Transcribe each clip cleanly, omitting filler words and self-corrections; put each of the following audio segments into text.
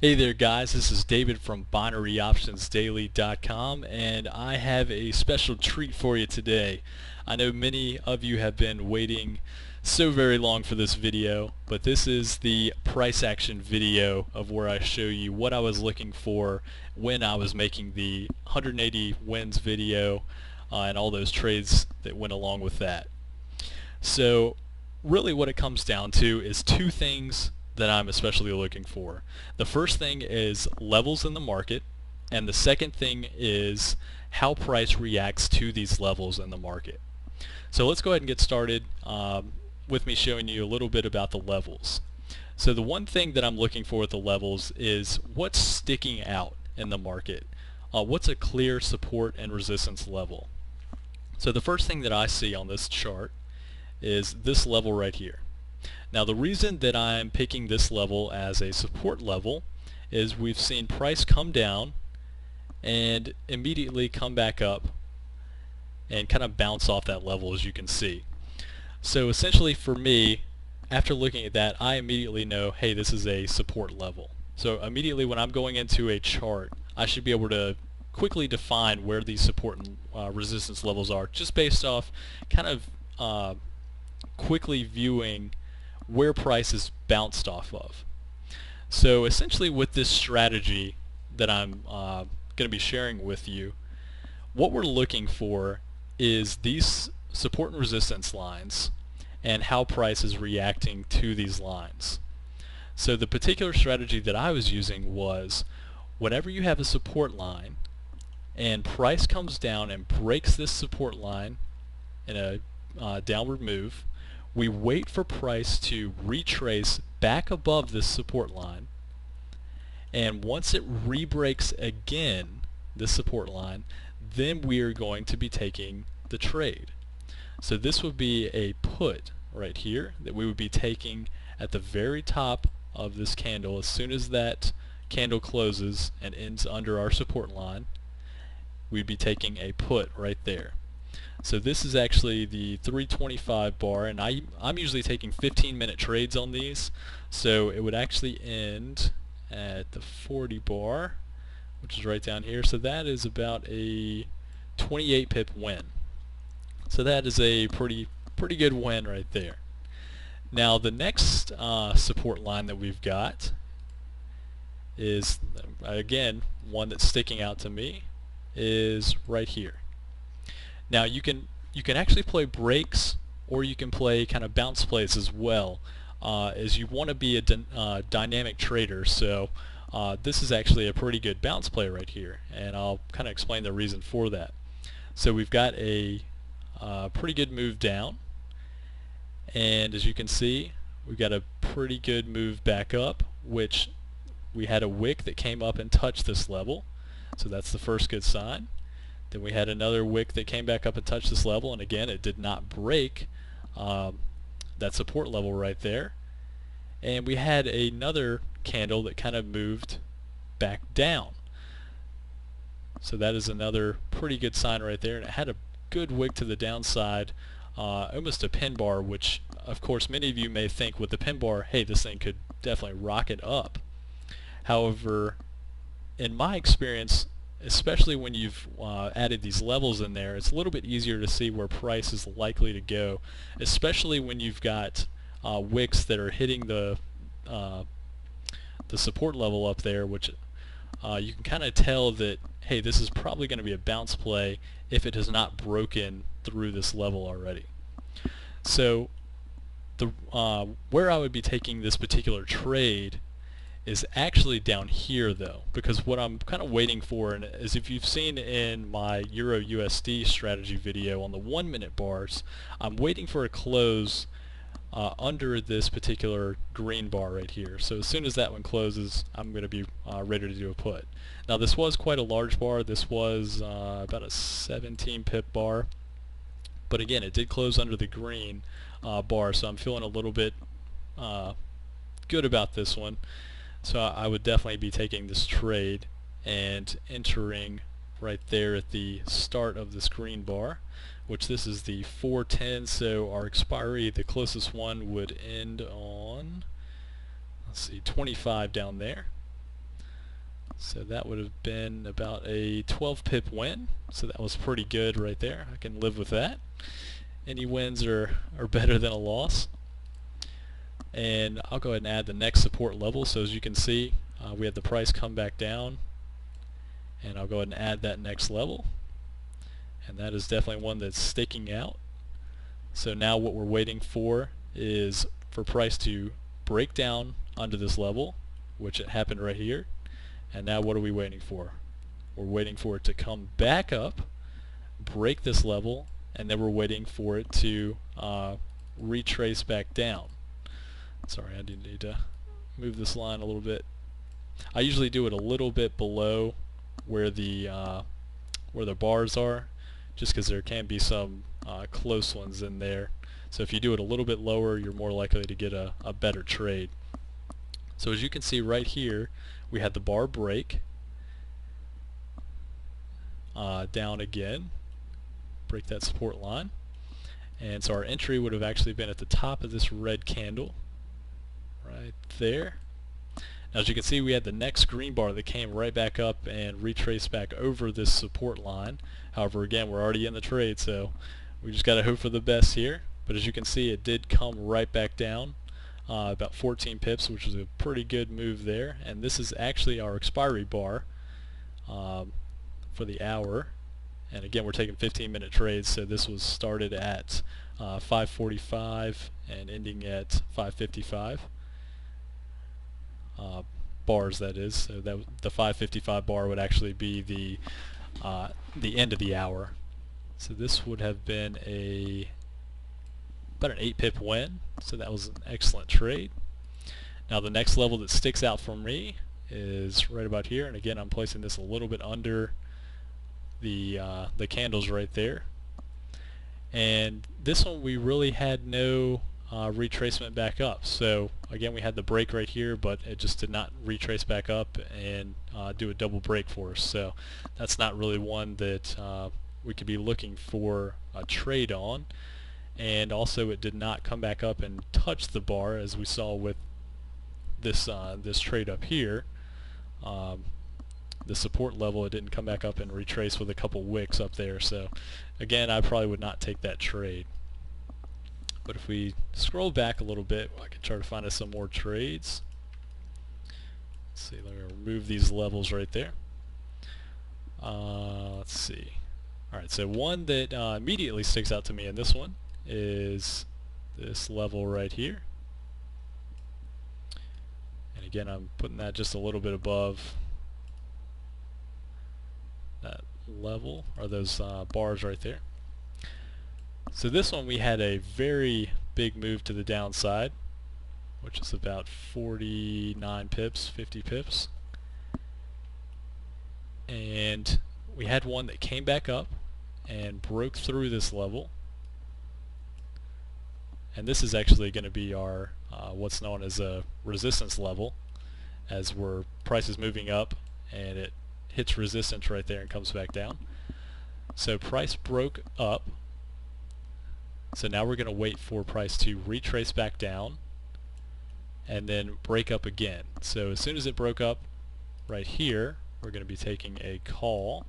Hey there guys, this is David from BinaryOptionsDaily.com, and I have a special treat for you today. I know many of you have been waiting so very long for this video, but this is the price action video of where I show you what I was looking for when I was making the 180 wins video and all those trades that went along with that. So really what it comes down to is two things that I'm especially looking for. The first thing is levels in the market, and the second thing is how price reacts to these levels in the market. So let's go ahead and get started with me showing you a little bit about the levels. So the one thing that I'm looking for with the levels is what's sticking out in the market. What's a clear support and resistance level? So the first thing that I see on this chart is this level right here. Now the reason that I'm picking this level as a support level is we've seen price come down and immediately come back up and kind of bounce off that level, as you can see. So essentially for me, after looking at that, I immediately know, hey, this is a support level. So immediately when I'm going into a chart, I should be able to quickly define where these support and resistance levels are, just based off kind of quickly viewing where price is bounced off of. So essentially with this strategy that I'm going to be sharing with you, what we're looking for is these support and resistance lines and how price is reacting to these lines. So the particular strategy that I was using was whenever you have a support line and price comes down and breaks this support line in a downward move, we wait for price to retrace back above this support line, and once it re-breaks again this support line, then we are going to be taking the trade. So this would be a put right here that we would be taking at the very top of this candle. As soon as that candle closes and ends under our support line, we'd be taking a put right there. So this is actually the 325 bar, and I'm usually taking 15-minute trades on these, so it would actually end at the 40 bar, which is right down here. So that is about a 28 pip win. So that is a pretty good win right there. Now the next support line that we've got is, again, one that's sticking out to me, is right here. Now you can actually play breaks, or you can play kind of bounce plays as well, as you want to be a dynamic trader. So this is actually a pretty good bounce play right here, and I'll kind of explain the reason for that. So we've got a pretty good move down, and as you can see, we've got a pretty good move back up, which we had a wick that came up and touched this level. So that's the first good sign. Then we had another wick that came back up and touched this level, and again it did not break that support level right there. And we had another candle that kind of moved back down. So that is another pretty good sign right there, and it had a good wick to the downside, almost a pin bar, which of course many of you may think with the pin bar, hey, this thing could definitely rocket up. However, in my experience, especially when you've added these levels in there, it's a little bit easier to see where price is likely to go, especially when you've got wicks that are hitting the support level up there, which you can kind of tell that, hey, this is probably going to be a bounce play if it has not broken through this level already. So the where I would be taking this particular trade is actually down here though, because what I'm kind of waiting for, and is, if you've seen in my Euro USD strategy video on the 1-minute bars, I'm waiting for a close under this particular green bar right here. So as soon as that one closes, I'm going to be ready to do a put. Now this was quite a large bar. This was about a 17 pip bar, but again it did close under the green bar, so I'm feeling a little bit good about this one. So I would definitely be taking this trade and entering right there at the start of this green bar, which this is the 410, so our expiry, the closest one, would end on, let's see, 25 down there. So that would have been about a 12 pip win, so that was pretty good right there. I can live with that. Any wins are better than a loss. And I'll go ahead and add the next support level. So as you can see, we had the price come back down, and I'll go ahead and add that next level, and that is definitely one that's sticking out. So now what we're waiting for is for price to break down under this level, which it happened right here. And now what are we waiting for? We're waiting for it to come back up, break this level, and then we're waiting for it to retrace back down. Sorry, I do need to move this line a little bit. I usually do it a little bit below where the bars are, just because there can be some close ones in there. So if you do it a little bit lower, you're more likely to get a better trade. So as you can see right here, we had the bar break down again, break that support line, and so our entry would have actually been at the top of this red candle right there. Now as you can see, we had the next green bar that came right back up and retraced back over this support line. However, again, we're already in the trade, so we just got to hope for the best here. But as you can see, it did come right back down about 14 pips, which was a pretty good move there. And this is actually our expiry bar for the hour. And again, we're taking 15-minute trades, so this was started at 5:45 and ending at 5:55. Bars, that is. So that the 5:55 bar would actually be the end of the hour. So this would have been about an 8 pip win, so that was an excellent trade. Now the next level that sticks out for me is right about here, and again I'm placing this a little bit under the candles right there. And this one we really had no retracement back up. So again, we had the break right here, but it just did not retrace back up and do a double break for us. So that's not really one that we could be looking for a trade on. And also it did not come back up and touch the bar as we saw with this this trade up here. The support level, it didn't come back up and retrace with a couple wicks up there. So again, I probably would not take that trade. But if we scroll back a little bit, I can try to find us some more trades. Let's see, let me remove these levels right there. Let's see. Alright, so one that immediately sticks out to me in this one is this level right here. And again, I'm putting that just a little bit above that level, or those bars right there. So this one we had a very big move to the downside, which is about 49 pips, 50 pips. And we had one that came back up and broke through this level. And this is actually going to be our what's known as a resistance level, as price is moving up and it hits resistance right there and comes back down. So price broke up. So now we're going to wait for price to retrace back down and then break up again. So as soon as it broke up right here, we're going to be taking a call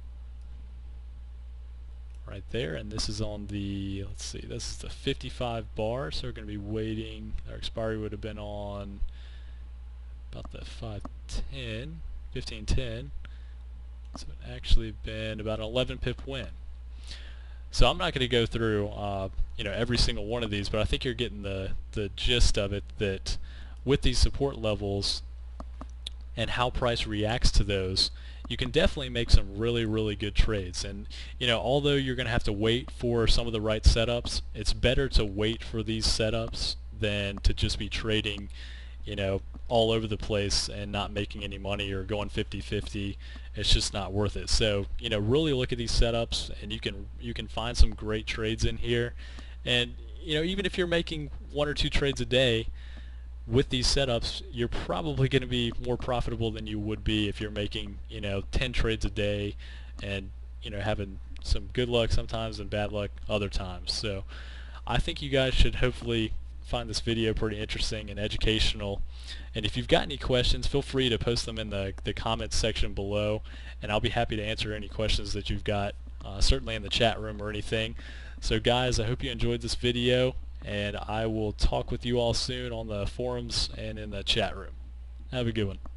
right there, and this is on the, let's see, this is the 55 bar, so we're going to be waiting. Our expiry would have been on about the 510, 1510, so it actually been about an 11 pip win. So I'm not going to go through every single one of these, but I think you're getting the gist of it, that with these support levels and how price reacts to those, you can definitely make some really, really good trades. And although you're going to have to wait for some of the right setups, it's better to wait for these setups than to just be trading all over the place and not making any money or going 50-50. It's just not worth it. So really look at these setups, and you can find some great trades in here. And even if you're making 1 or 2 trades a day with these setups, you're probably going to be more profitable than you would be if you're making 10 trades a day and having some good luck sometimes and bad luck other times. So I think you guys should hopefully find this video pretty interesting and educational. And if you've got any questions, feel free to post them in the comments section below, and I'll be happy to answer any questions that you've got, certainly in the chat room or anything. So guys, I hope you enjoyed this video, and I will talk with you all soon on the forums and in the chat room. Have a good one.